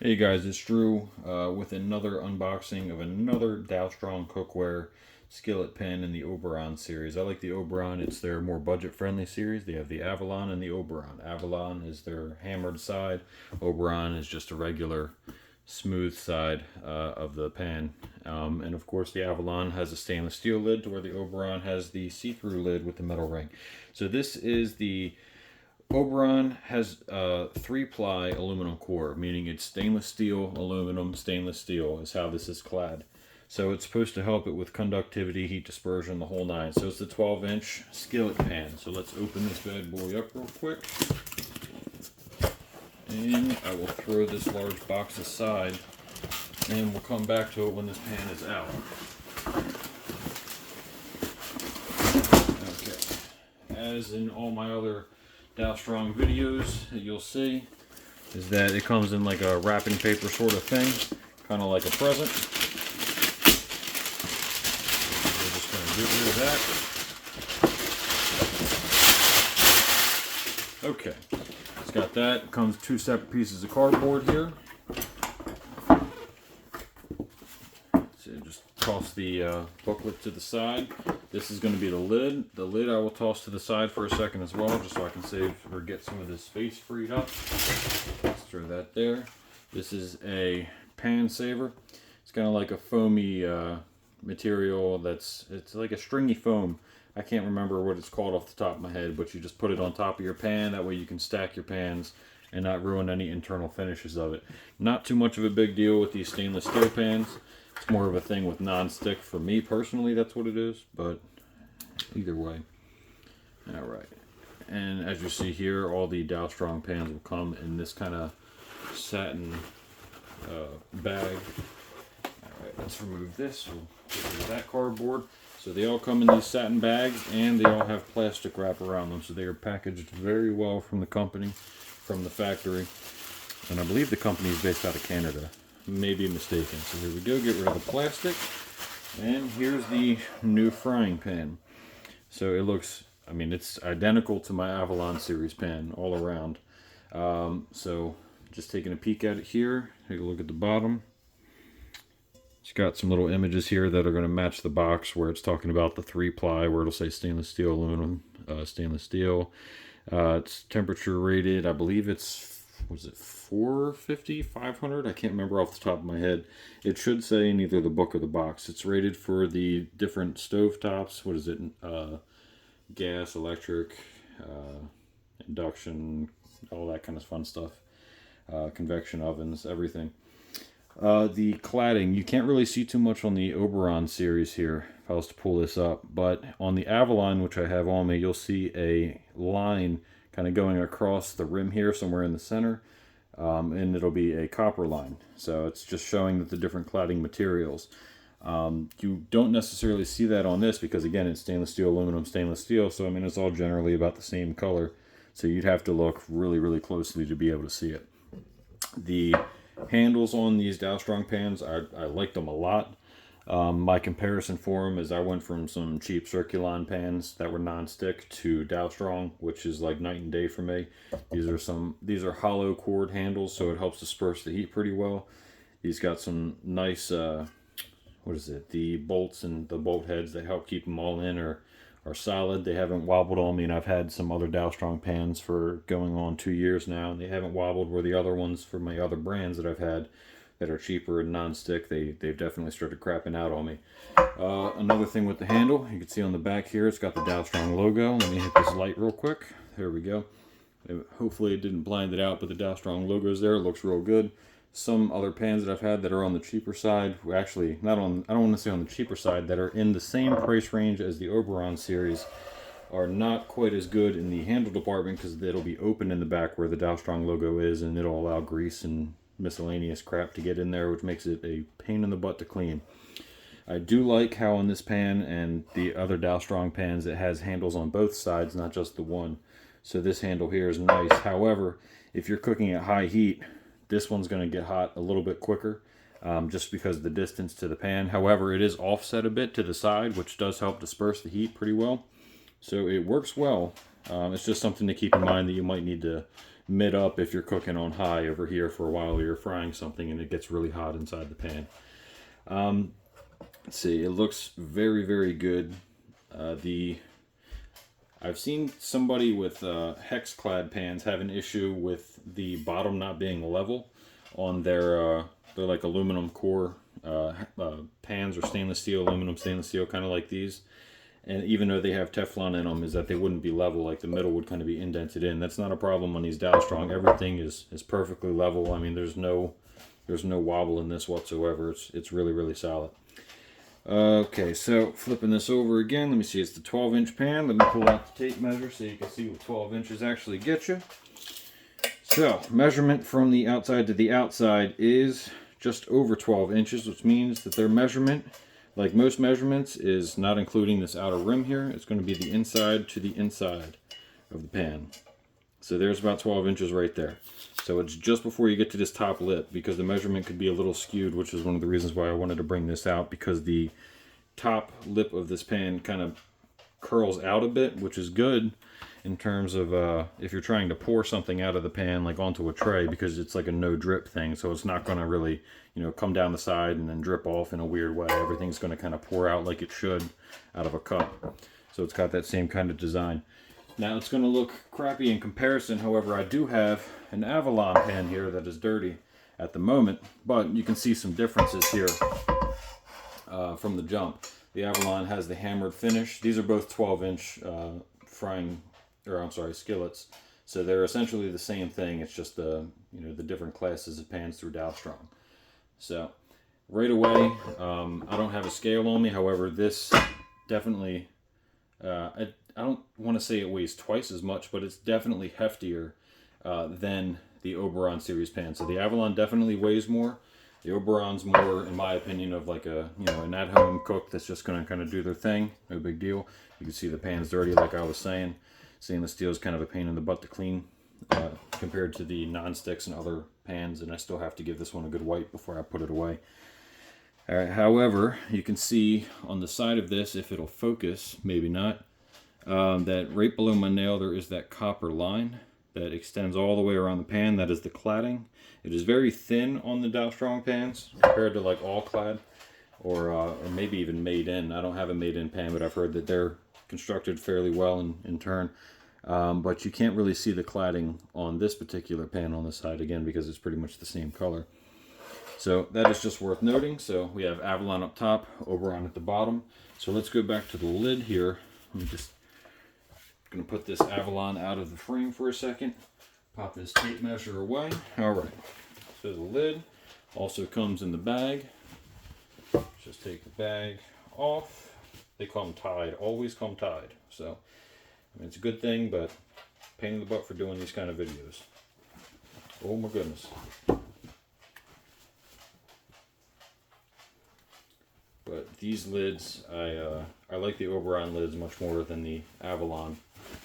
Hey guys, it's Drew with another unboxing of another Dalstrong cookware skillet pan in the Oberon series. I like the Oberon, it's their more budget-friendly series. They have the Avalon and the Oberon. Avalon is their hammered side, Oberon is just a regular smooth side of the pan. And of course the Avalon has a stainless steel lid to where the Oberon has the see-through lid with the metal ring. So this is the Oberon has a 3-ply aluminum core, meaning it's stainless steel, aluminum, stainless steel is how this is clad. So it's supposed to help it with conductivity, heat dispersion, the whole nine. So it's the 12-inch skillet pan. So let's open this bad boy up real quick. And I will throw this large box aside and we'll come back to it when this pan is out. Okay. As in all my other Dalstrong videos that you'll see is that it comes in like a wrapping paper sort of thing, kind of like a present. We're just going to get rid of that. Okay, it's got that. It comes 2 separate pieces of cardboard here. So just toss the booklet to the side. This is going to be the lid. The lid I will toss to the side for a second as well, just so I can save or get some of this space freed up. Let's throw that there. This is a pan saver. It's kind of like a foamy material it's like a stringy foam. I can't remember what it's called off the top of my head, but you just put it on top of your pan. That way you can stack your pans and not ruin any internal finishes of it. Not too much of a big deal with these stainless steel pans. It's more of a thing with non-stick for me personally, that's what it is, but either way. Alright, and as you see here, all the Dalstrong pans will come in this kind of satin bag. Alright, let's remove this. We'll get rid of that cardboard. So they all come in these satin bags and they all have plastic wrap around them, so they are packaged very well from the company, from the factory. And I believe the company is based out of Canada. May be mistaken. So here we go, get rid of the plastic. And here's the new frying pan. So it looks, I mean, it's identical to my Avalon series pan all around. So just taking a peek at it here, take a look at the bottom. It's got some little images here that are going to match the box where it's talking about the 3-ply, where it'll say stainless steel, aluminum, stainless steel. It's temperature rated, I believe it's, was it 450, 500? I can't remember off the top of my head. It should say in either the book or the box. It's rated for the different stove tops. What is it? Gas, electric, induction, all that kind of fun stuff. Convection ovens, everything. The cladding, you can't really see too much on the Oberon series here, if I was to pull this up, but on the Avalon, which I have on me, you'll see a line kind of going across the rim here, somewhere in the center, and it'll be a copper line. So it's just showing that the different cladding materials. You don't necessarily see that on this because, again, it's stainless steel, aluminum, stainless steel, so I mean, it's all generally about the same color. So you'd have to look really, really closely to be able to see it. The handles on these Dalstrong pans, I like them a lot. My comparison for them is I went from some cheap Circulon pans that were non-stick to Dalstrong, which is like night and day for me. These are hollow cord handles, so it helps disperse the heat pretty well. These got some nice, what is it? The bolts and the bolt heads that help keep them all in are solid. They haven't wobbled on me, and I've had some other Dalstrong pans for going on 2 years now, and they haven't wobbled where the other ones for my other brands that I've had that are cheaper and non-stick, they've definitely started crapping out on me. Another thing with the handle, you can see on the back here, it's got the Dalstrong logo. Let me hit this light real quick. There we go. Hopefully it didn't blind it out, but the Dalstrong logo is there. It looks real good. Some other pans that I've had that are on the cheaper side, actually, I don't want to say on the cheaper side, that are in the same price range as the Oberon series, are not quite as good in the handle department because it'll be open in the back where the Dalstrong logo is, and it'll allow grease and miscellaneous crap to get in there, which makes it a pain in the butt to clean. I do like how on this pan and the other Dalstrong pans it has handles on both sides, not just the one. So this handle here is nice. However, if you're cooking at high heat, this one's going to get hot a little bit quicker, just because of the distance to the pan. However, it is offset a bit to the side, which does help disperse the heat pretty well. So it works well. It's just something to keep in mind that you might need to mid up if you're cooking on high over here for a while, or you're frying something and it gets really hot inside the pan. Let's see, it looks very, very good. I've seen somebody with hex clad pans have an issue with the bottom not being level on their like aluminum core pans, or stainless steel, aluminum stainless steel, kind of like these. And even though they have Teflon in them, is that they wouldn't be level, like the middle would kind of be indented in. That's not a problem on these Dalstrong. Everything is perfectly level. I mean, there's no wobble in this whatsoever. It's really, really solid. Okay, so flipping this over again, let me see, it's the 12-inch pan. Let me pull out the tape measure so you can see what 12 inches actually get you. So, measurement from the outside to the outside is just over 12 inches, which means that their measurement, like most measurements, is not including this outer rim here. It's going to be the inside to the inside of the pan. So there's about 12 inches right there. So it's just before you get to this top lip, because the measurement could be a little skewed, which is one of the reasons why I wanted to bring this out, because the top lip of this pan kind of curls out a bit, which is good in terms of if you're trying to pour something out of the pan like onto a tray, because it's like a no drip thing, so it's not going to really, you know, come down the side and then drip off in a weird way. Everything's going to kind of pour out like it should out of a cup. So it's got that same kind of design. Now it's going to look crappy in comparison. However, I do have an Avalon pan here that is dirty at the moment, but you can see some differences here from the jump. The Avalon has the hammered finish. These are both 12-inch skillets. So they're essentially the same thing. It's just the different classes of pans through Dalstrong. So right away, I don't have a scale on me. However, this definitely, I don't want to say it weighs twice as much, but it's definitely heftier than the Oberon series pan. So the Avalon definitely weighs more. The Oberon's more, in my opinion, of like an at-home cook that's just going to kind of do their thing. No big deal. You can see the pan's dirty, like I was saying. Stainless steel is kind of a pain in the butt to clean compared to the non-sticks and other pans, and I still have to give this one a good wipe before I put it away. All right, however, you can see on the side of this, if it'll focus, maybe not, that right below my nail there is that copper line that extends all the way around the pan. That is the cladding. It is very thin on the Dalstrong pans compared to like all clad or maybe even made in. I don't have a made in pan, but I've heard that they're constructed fairly well in turn. But you can't really see the cladding on this particular pan on the side, again, because it's pretty much the same color. So that is just worth noting. So we have Avalon up top, Oberon at the bottom. So let's go back to the lid here. I'm just going to put this Avalon out of the frame for a second. Pop this tape measure away. All right. So the lid also comes in the bag. Just take the bag off. They come tied. Always come tied. So I mean, it's a good thing, but pain in the butt for doing these kind of videos. Oh my goodness. But these lids, I like the Oberon lids much more than the Avalon,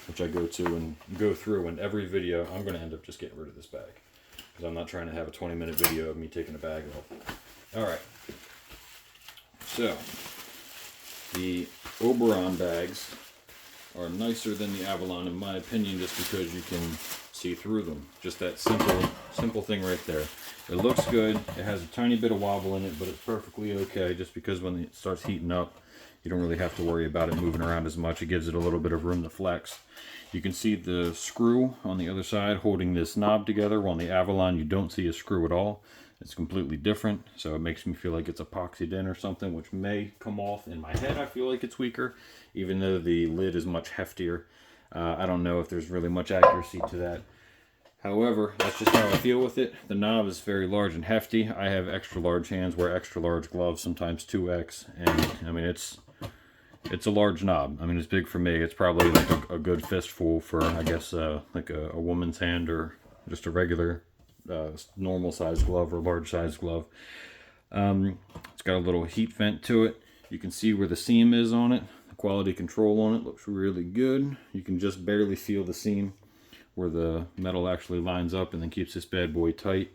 which I go to and go through in every video. I'm going to end up just getting rid of this bag, because I'm not trying to have a 20-minute video of me taking a bag off. Alright, so the Oberon bags are nicer than the Avalon in my opinion, just because you can see through them. Just that simple thing right there. It looks good. It has a tiny bit of wobble in it, but it's perfectly okay, just because when it starts heating up, you don't really have to worry about it moving around as much. It gives it a little bit of room to flex. You can see the screw on the other side holding this knob together, while on the Avalon you don't see a screw at all. It's completely different, so it makes me feel like it's epoxied in or something, which may come off. In my head, I feel like it's weaker, even though the lid is much heftier. I don't know if there's really much accuracy to that. However, that's just how I feel with it. The knob is very large and hefty. I have extra large hands, wear extra large gloves, sometimes 2X, and I mean it's a large knob. I mean, it's big for me. It's probably like a good fistful for, I guess, like a woman's hand, or just a regular normal size glove or large size glove. It's got a little heat vent to it. You can see where the seam is on it. The quality control on it looks really good. You can just barely feel the seam where the metal actually lines up and then keeps this bad boy tight.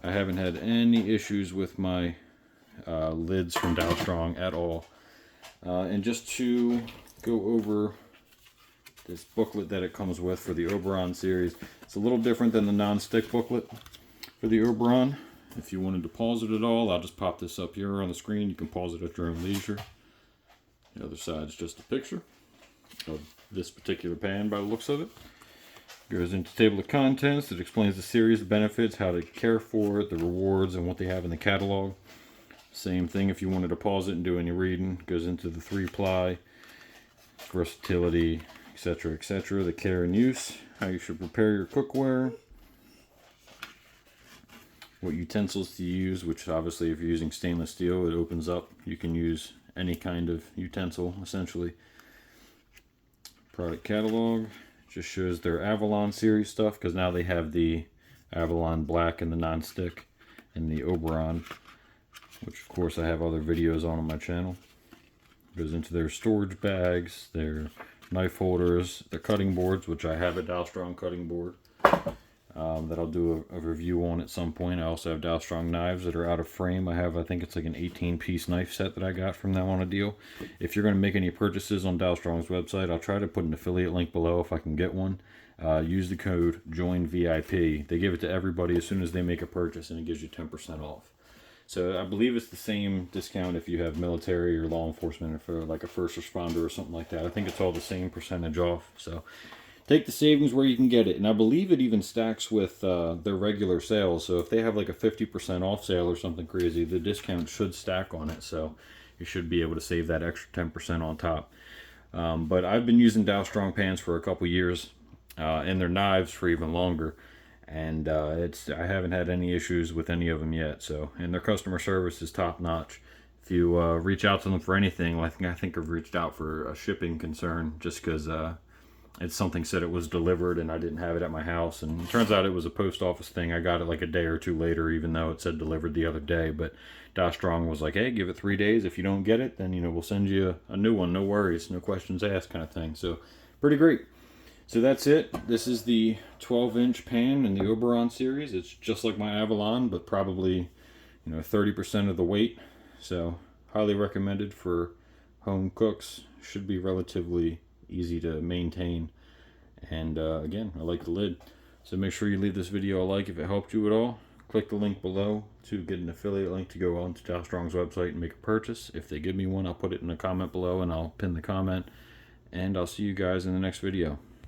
I haven't had any issues with my lids from Dalstrong at all. And just to go over this booklet that it comes with for the Oberon series. It's a little different than the non-stick booklet for the Oberon. If you wanted to pause it at all, I'll just pop this up here on the screen. You can pause it at your own leisure. The other side is just a picture of this particular pan by the looks of it. Goes into table of contents. It explains the series, the benefits, how to care for it, the rewards, and what they have in the catalog. Same thing if you wanted to pause it and do any reading. Goes into the 3-ply, versatility, etc., etc., the care and use, how you should prepare your cookware, what utensils to use, which obviously if you're using stainless steel, it opens up. You can use any kind of utensil, essentially. Product catalog just shows their Avalon series stuff, because now they have the Avalon Black and the non-stick and the Oberon, which of course I have other videos on my channel. Goes into their storage bags, their knife holders, their cutting boards, which I have a Dalstrong cutting board that I'll do a review on at some point. I also have Dalstrong knives that are out of frame. I think it's like an 18-piece knife set that I got from them on a deal. If you're going to make any purchases on Dalstrong's website, I'll try to put an affiliate link below if I can get one. Use the code JOINVIP. They give it to everybody as soon as they make a purchase, and it gives you 10% off. So I believe it's the same discount if you have military or law enforcement, or for like a first responder or something like that. I think it's all the same percentage off. So take the savings where you can get it. And I believe it even stacks with their regular sales. So if they have like a 50% off sale or something crazy, the discount should stack on it. So you should be able to save that extra 10% on top. But I've been using Dalstrong pans for a couple years, and their knives for even longer. And I haven't had any issues with any of them yet. So, and their customer service is top notch. If you reach out to them for anything, I think I've reached out for a shipping concern, just because it's something said it was delivered and I didn't have it at my house, and it turns out it was a post office thing. I got it like a day or two later, even though it said delivered the other day. But Dalstrong was like, hey, give it 3 days. If you don't get it, then we'll send you a new one. No worries, no questions asked, kind of thing. So pretty great. So that's it. This is the 12-inch pan in the Oberon series. It's just like my Avalon, but probably 30% of the weight. So highly recommended for home cooks. Should be relatively easy to maintain. And again, I like the lid. So make sure you leave this video a like if it helped you at all. Click the link below to get an affiliate link to go on to Dalstrong's website and make a purchase. If they give me one, I'll put it in a comment below and I'll pin the comment. And I'll see you guys in the next video.